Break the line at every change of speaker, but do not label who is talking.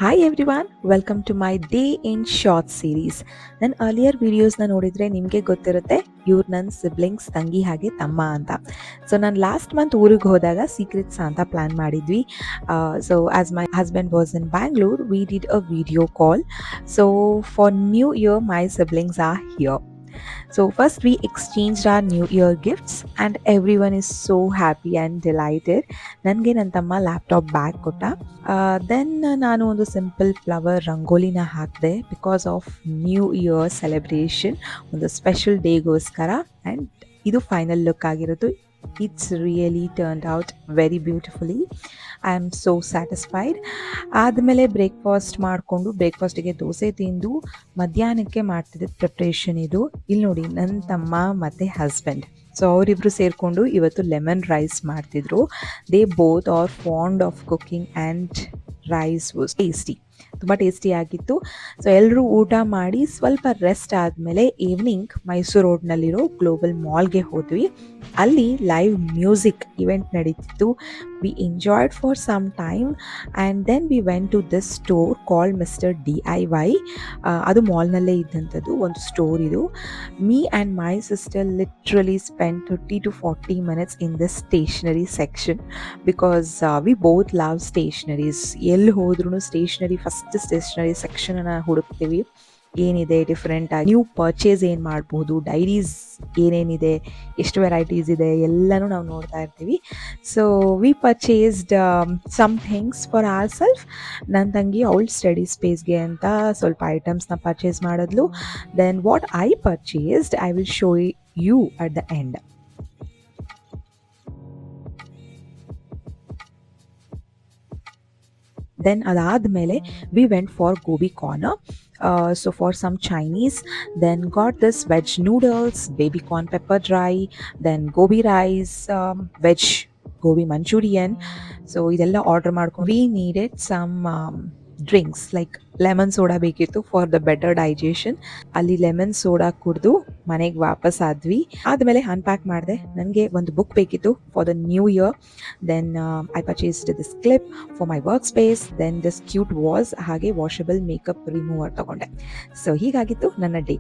Hi everyone, welcome to my day in short series. ನನ್ನ earlier ವೀಡಿಯೋಸ್ನ ನೋಡಿದರೆ ನಿಮಗೆ ಗೊತ್ತಿರುತ್ತೆ ಇವ್ರು ನನ್ನ ಸಿಬ್ಲಿಂಗ್ಸ್ ತಂಗಿ ಹಾಗೆ ತಮ್ಮ ಅಂತ. ಸೊ ನಾನು ಲಾಸ್ಟ್ ಮಂತ್ ಊರಿಗೆ ಹೋದಾಗ ಸೀಕ್ರೆಟ್ ಸಾಂತಾ ಪ್ಲ್ಯಾನ್ ಮಾಡಿದ್ವಿ. So as my husband was in Bangalore, we did a video call. So for new year my siblings are here. So first we exchanged our new year gifts and everyone is so happy and delighted. ನನಗೆ ನನ್ನ ತಮ್ಮ laptop bag ಕೊಟ್ಟ. Then ನಾನು ಒಂದು simple flower ರಂಗೋಲಿನ ಹಾಕಿದೆ because of new year celebration, ಒಂದು special ಡೇಗೋಸ್ಕರ. And ಇದು final look ಆಗಿರೋದು. It's really turned out very beautifully. I am so satisfied. ಆದಮೇಲೆ ಬ್ರೇಕ್ಫಾಸ್ಟಿಗೆ ದೋಸೆ ತಿಂದು ಮಧ್ಯಾಹ್ನಕ್ಕೆ ಮಾಡ್ತಿದ್ದ ಪ್ರಿಪ್ರೇಷನ್ ಇದು. ಇಲ್ಲಿ ನೋಡಿ ನನ್ನ ತಮ್ಮ ಮತ್ತು ಹಸ್ಬೆಂಡ್, ಸೊ ಅವರಿಬ್ಬರು ಸೇರಿಕೊಂಡು ಇವತ್ತು ಲೆಮನ್ ರೈಸ್ ಮಾಡ್ತಿದ್ರು. They both are fond of cooking and rice was tasty, ತುಂಬ ಟೇಸ್ಟಿಯಾಗಿತ್ತು. ಸೊ ಎಲ್ಲರೂ ಊಟ ಮಾಡಿ ಸ್ವಲ್ಪ ರೆಸ್ಟ್ ಆದಮೇಲೆ ಈವ್ನಿಂಗ್ ಮೈಸೂರು ರೋಡ್ನಲ್ಲಿರೋ ಗ್ಲೋಬಲ್ ಮಾಲ್ಗೆ ಹೋದ್ವಿ. ಅಲ್ಲಿ ಲೈವ್ ಮ್ಯೂಸಿಕ್ ಇವೆಂಟ್ ನಡೀತಿತ್ತು. We enjoyed for some time and then we went to this store called mister DIY. ಅದು ಮಾಲ್ನಲ್ಲೇ ಇದ್ದಂಥದ್ದು ಒಂದು ಸ್ಟೋರ್ ಇದು. Me and my sister literally spend 30 to 40 minutes in this stationery section because we both love stationeries. ಎಲ್ಲಿ ಹೋದ್ರೂ first stationery ಸೆಕ್ಷನನ್ನು ಹುಡುಕ್ತೀವಿ. ಏನಿದೆ different ಆಗಿ new purchase ಏನು ಮಾಡ್ಬೋದು, ಡೈರೀಸ್ ಏನೇನಿದೆ, ಎಷ್ಟು ವೆರೈಟೀಸ್ ಇದೆ ಎಲ್ಲನೂ ನಾವು ನೋಡ್ತಾ ಇರ್ತೀವಿ. So we purchased some things for our self. ನನ್ನ ತಂಗಿ ಅವಳ ಸ್ಟಡಿ ಸ್ಪೇಸ್ಗೆ ಅಂತ ಸ್ವಲ್ಪ ಐಟಮ್ಸ್ನ ಪರ್ಚೇಸ್ ಮಾಡಿದ್ಲು. Then what I purchased I will show you at the end. Then ಅದಾದಮೇಲೆ we went for Gobi corner. So for some Chinese, then got this veg noodles, baby corn pepper dry, then gobi rice, veg gobi Manchurian. So ಇದೆಲ್ಲ order ಮಾಡ್ಕೊಂಡು we needed some drinks like lemon soda ಬೇಕಿತ್ತು for the better digestion. ಅಲ್ಲಿ lemon soda ಕುಡಿದು ಮನೆಗೆ ವಾಪಸ್ ಆದ್ವಿ. ಆದಮೇಲೆ unpack ಮಾಡಿದೆ. ನನಗೆ ಒಂದು ಬುಕ್ ಬೇಕಿತ್ತು for the new year. Then I purchased this clip for my work space. Then this cute was, ಹಾಗೆ ವಾಷಬಲ್ ಮೇಕಪ್ ರಿಮೂವರ್ ತಗೊಂಡೆ. ಸೊ ಹೀಗಾಗಿತ್ತು ನನ್ನ ಡೇ.